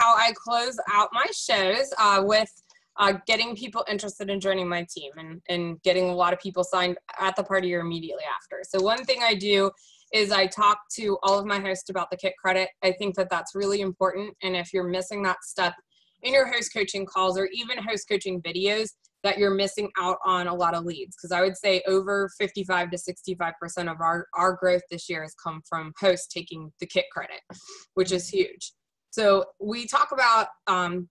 how I close out my shows with getting people interested in joining my team and getting a lot of people signed at the party or immediately after. So one thing I do is I talk to all of my hosts about the kit credit. I think that that's really important. And if you're missing that step in your host coaching calls or even host coaching videos, that you're missing out on a lot of leads. Because I would say over 55 to 65% of our growth this year has come from hosts taking the kit credit, which is huge. So we talk about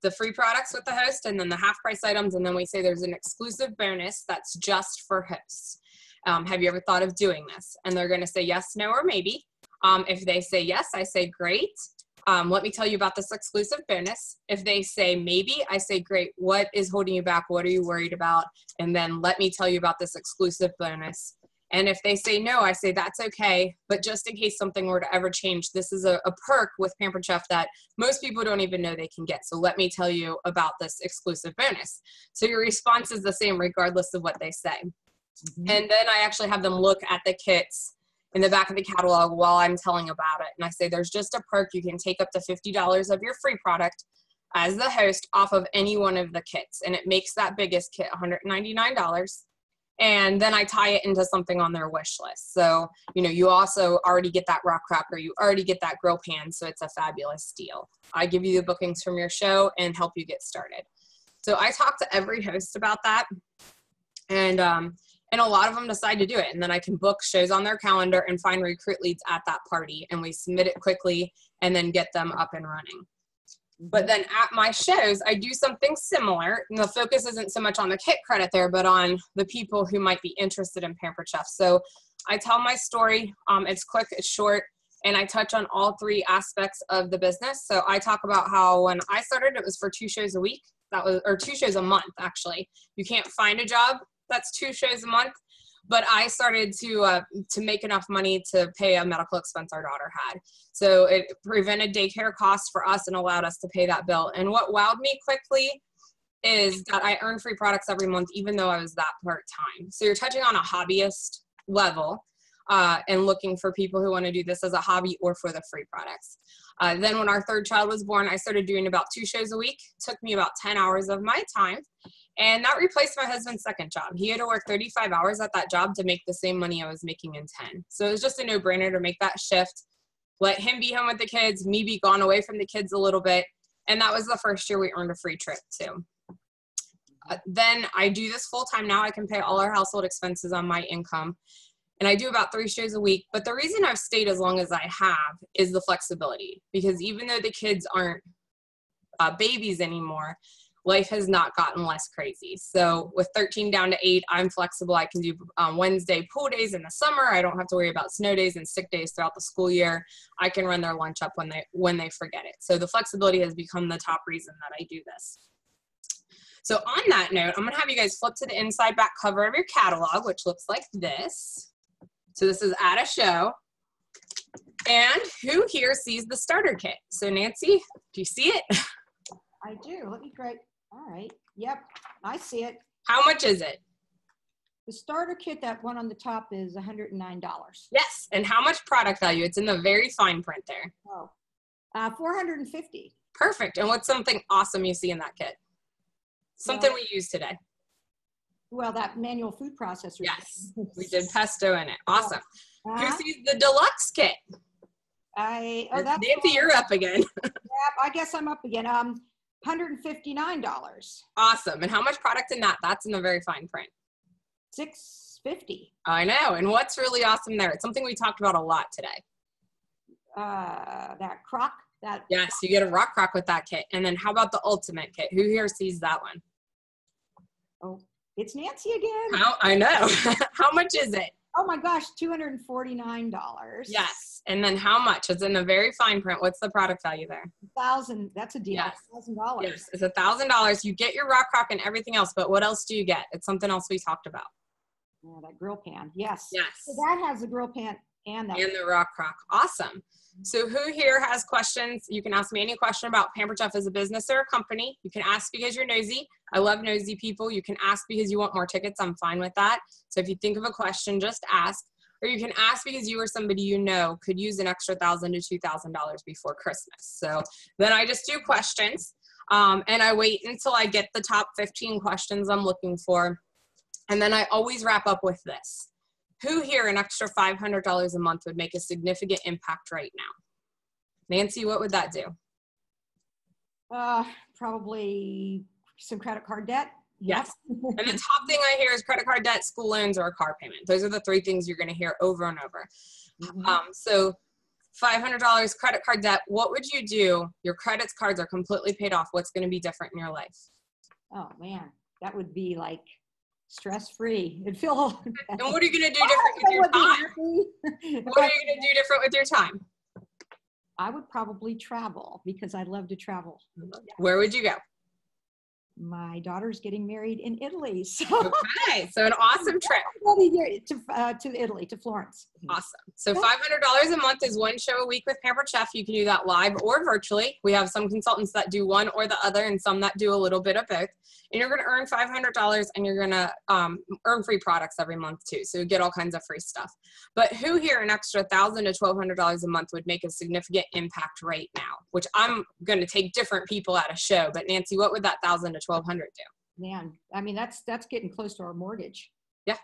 the free products with the host and then the half price items. And then we say there's an exclusive bonus that's just for hosts. Have you ever thought of doing this? And they're going to say yes, no, or maybe. If they say yes, I say great. Let me tell you about this exclusive bonus. If they say maybe, I say great. What is holding you back? What are you worried about? And then let me tell you about this exclusive bonus. And if they say no, I say that's okay. But just in case something were to ever change, this is a perk with Pampered Chef that most people don't even know they can get. So let me tell you about this exclusive bonus. So your response is the same regardless of what they say. Mm-hmm. And then I actually have them look at the kits in the back of the catalog while I'm telling about it. And I say, there's just a perk. You can take up to $50 of your free product as the host off of any one of the kits. And it makes that biggest kit $199. And then I tie it into something on their wish list. So, you know, you also already get that rock cracker. You already get that grill pan. So it's a fabulous deal. I give you the bookings from your show and help you get started. So I talk to every host about that. And a lot of them decide to do it. And then I can book shows on their calendar and find recruit leads at that party. And we submit it quickly and then get them up and running. But then at my shows, I do something similar. And the focus isn't so much on the kit credit there, but on the people who might be interested in Pampered Chef. So I tell my story. It's quick, it's short, and I touch on all three aspects of the business. So I talk about how when I started, it was for 2 shows a week. Or 2 shows a month, actually. You can't find a job that's 2 shows a month. But I started to make enough money to pay a medical expense our daughter had. So it prevented daycare costs for us and allowed us to pay that bill. And what wowed me quickly is that I earned free products every month, even though I was that part-time. So you're touching on a hobbyist level and looking for people who want to do this as a hobby or for the free products. Then when our 3rd child was born, I started doing about 2 shows a week. It took me about 10 hours of my time. And that replaced my husband's 2nd job. He had to work 35 hours at that job to make the same money I was making in 10. So it was just a no-brainer to make that shift, let him be home with the kids, me be gone away from the kids a little bit. And that was the first year we earned a free trip too. Then I do this full-time now. I can pay all our household expenses on my income. And I do about 3 shows a week. But the reason I've stayed as long as I have is the flexibility. Because even though the kids aren't babies anymore, life has not gotten less crazy. So with 13 down to 8, I'm flexible. I can do Wednesday pool days in the summer. I don't have to worry about snow days and sick days throughout the school year. I can run their lunch up when they forget it. So the flexibility has become the top reason that I do this. So on that note, I'm going to have you guys flip to the inside back cover of your catalog, which looks like this. So this is at a show. And who here sees the starter kit? So Nancy, do you see it? I do. Let me grab. All right. Yep. I see it. How much is it? The starter kit, that one on the top, is $109. Yes. And how much product value? It's in the very fine print there. Oh, $450. Perfect. And what's something awesome you see in that kit? Something we use today. Well, that manual food processor. Yes. We did pesto in it. Awesome. Uh-huh. Who sees the deluxe kit? That's Nancy, you're up again. Yeah, I guess I'm up again. $159. Awesome. And how much product in that? That's in the very fine print. $650. I know. And what's really awesome there? It's something we talked about a lot today. That crock. Yes, you get a rock crock with that kit. And then how about the ultimate kit? Who here sees that one? Oh, it's Nancy again. I know. How much is it? Oh my gosh, $249. Yes. And then how much? It's in the very fine print. What's the product value there? $1,000. That's a deal. Yes. $1,000. Yes. It's $1,000. You get your rock crock and everything else, but what else do you get? It's something else we talked about. Yeah, that grill pan. Yes. Yes. So that has the grill pan and the rock crock. Awesome. So who here has questions? You can ask me any question about Pampered Chef as a business or a company. You can ask because you're nosy. I love nosy people. You can ask because you want more tickets. I'm fine with that. So if you think of a question, just ask. or you can ask because you or somebody you know could use an extra $1,000 to $2,000 before Christmas. So then I just do questions, and I wait until I get the top 15 questions I'm looking for. And then I always wrap up with this. Who here an extra $500 a month would make a significant impact right now? Nancy, what would that do? Probably some credit card debt. Yes. And the top thing I hear is credit card debt, school loans, or a car payment. Those are the three things you're going to hear over and over. So $500 credit card debt, what would you do? Your credit cards are completely paid off. What's going to be different in your life? Oh man, that would be like stress-free. It'd feel. And what are you going to do different with your time? What are you going to do different with your time? I would probably travel because I love to travel. Where would you go? My daughter's getting married in Italy. So okay, so an awesome trip. To Italy, to Florence. Awesome. So $500 a month is one show a week with Pampered Chef. You can do that live or virtually. We have some consultants that do one or the other and some that do a little bit of both. And you're going to earn $500 and you're going to earn free products every month too. So you get all kinds of free stuff. But who here an extra $1,000 to $1,200 a month would make a significant impact right now? Which I'm going to take different people at a show. But Nancy, what would that $1,000 to $1,200 do? Man, I mean, that's getting close to our mortgage. Yeah.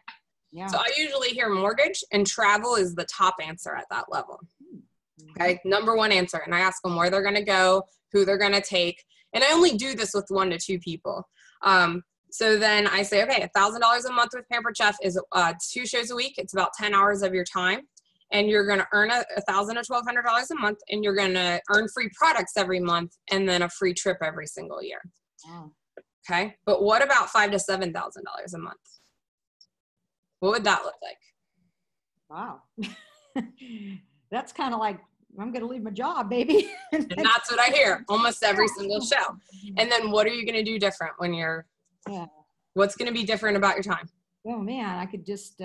Yeah. So I usually hear mortgage, and travel is the top answer at that level. Okay, number one answer. And I ask them where they're going to go, who they're going to take. And I only do this with 1 to 2 people. So then I say, okay, $1,000 a month with Pampered Chef is 2 shows a week. It's about 10 hours of your time. And you're going to earn $1,000 to $1,200 a month, and you're going to earn free products every month and then a free trip every single year. Wow. Okay, but what about $5,000 to $7,000 a month? What would that look like? Wow. That's kind of like, I'm going to leave my job, baby. And that's what I hear almost every single show. And then what are you going to do different when you're, what's going to be different about your time? Oh man, I could just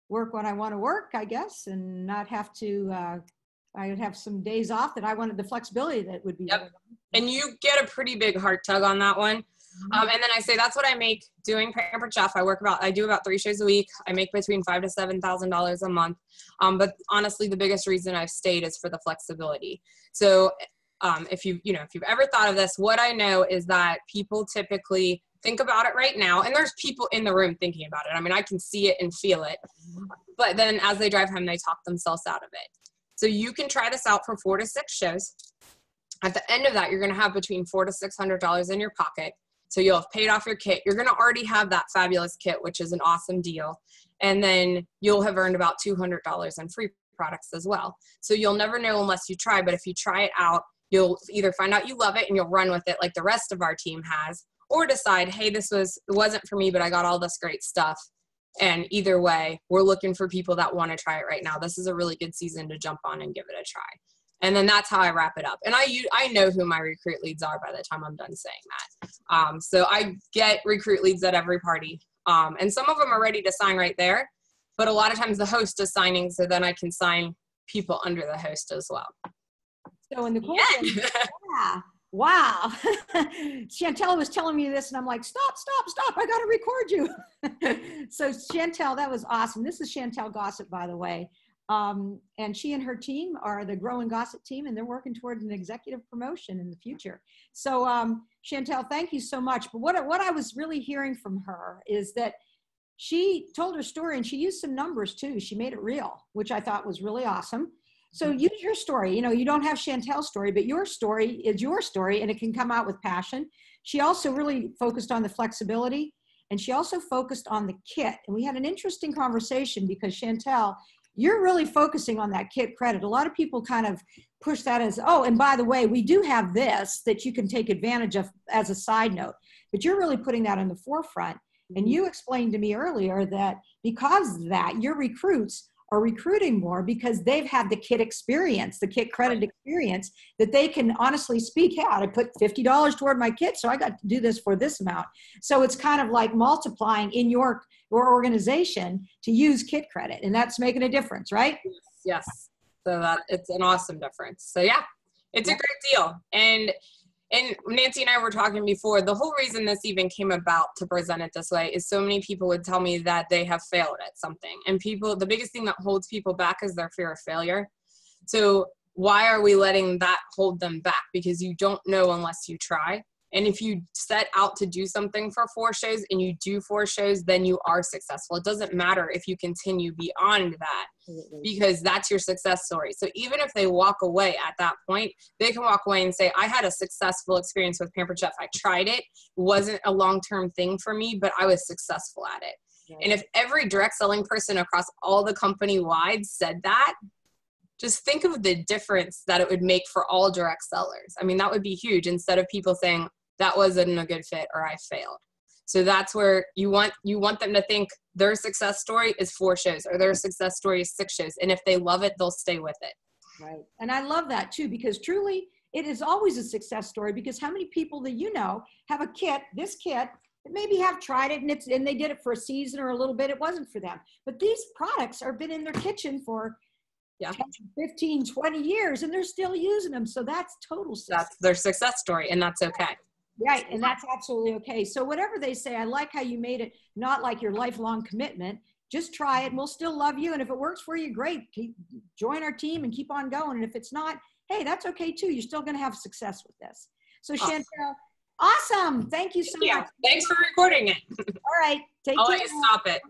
work when I want to work, I guess, and not have to, I would have some days off that I wanted, the flexibility that would be. Yep. And you get a pretty big heart tug on that one. And then I say, that's what I make doing Pampered Chef. I do about 3 shows a week. I make between $5,000 to $7,000 a month. But honestly, the biggest reason I've stayed is for the flexibility. So if you've ever thought of this, what I know is that people typically think about it right now, and there's people in the room thinking about it. I mean, I can see it and feel it, but then as they drive home, they talk themselves out of it. So you can try this out for 4 to 6 shows. At the end of that, you're going to have between $400 to $600 in your pocket. So you'll have paid off your kit. You're going to already have that fabulous kit, which is an awesome deal. And then you'll have earned about $200 in free products as well. So you'll never know unless you try, but if you try it out, you'll either find out you love it and you'll run with it like the rest of our team has, or decide, hey, it wasn't for me, but I got all this great stuff. And either way, we're looking for people that want to try it right now. This is a really good season to jump on and give it a try. And then that's how I wrap it up. And I know who my recruit leads are by the time I'm done saying that. So I get recruit leads at every party. And some of them are ready to sign right there. But a lot of times the host is signing, so then I can sign people under the host as well. So in the cool thing, yeah. Wow. Chantelle was telling me this and I'm like, stop. I got to record you. So Chantelle, that was awesome. This is Chantelle Gossett, by the way. And she and her team are the Growing Gossett team, and they're working towards an executive promotion in the future. So Chantelle, thank you so much. But what I was really hearing from her is that she told her story and she used some numbers too. She made it real, which I thought was really awesome. So use your story. You know, you don't have Chantelle's story, but your story is your story and it can come out with passion. She also really focused on the flexibility, and she also focused on the kit. And we had an interesting conversation because Chantelle, you're really focusing on that kit credit. A lot of people kind of push that as, oh, and by the way, we do have this that you can take advantage of as a side note, but you're really putting that in the forefront. And you explained to me earlier that because of that, your recruits are recruiting more because they've had the kit experience, the kit credit experience, that they can honestly speak out. I put $50 toward my kit, so I got to do this for this amount. So it's kind of like multiplying in your organization to use kit credit, and that's making a difference, right? Yes. So that it's an awesome difference. So yeah, it's a great deal. And And Nancy and I were talking before, the whole reason this even came about to present it this way is so many people would tell me that they have failed at something. And people, the biggest thing that holds people back is their fear of failure. So why are we letting that hold them back? Because you don't know unless you try. And if you set out to do something for 4 shows and you do 4 shows, then you are successful. It doesn't matter if you continue beyond that, because that's your success story. So even if they walk away at that point, they can walk away and say, I had a successful experience with Pampered Chef. I tried it. It wasn't a long-term thing for me, but I was successful at it. Right. And if every direct selling person across all the company-wide said that, just think of the difference that it would make for all direct sellers. I mean, that would be huge, instead of people saying, that wasn't a good fit or I failed. So that's where you want them to think their success story is 4 shows or their success story is 6 shows. And if they love it, they'll stay with it. Right. And I love that too, because truly it is always a success story, because how many people that you know have a kit, this kit, that maybe have tried it and they did it for a season or a little bit, it wasn't for them. But these products are been in their kitchen for 10, 15, 20 years and they're still using them. So that's total success. That's their success story, and that's okay. Right, and that's absolutely okay. So whatever they say, I like how you made it not like your lifelong commitment. Just try it and we'll still love you. And if it works for you, great. Join our team and keep on going. And if it's not, hey, that's okay too. You're still going to have success with this. So Chantelle, awesome. Thank you so much. Thanks for recording it. All right, take care. I'll let you stop it.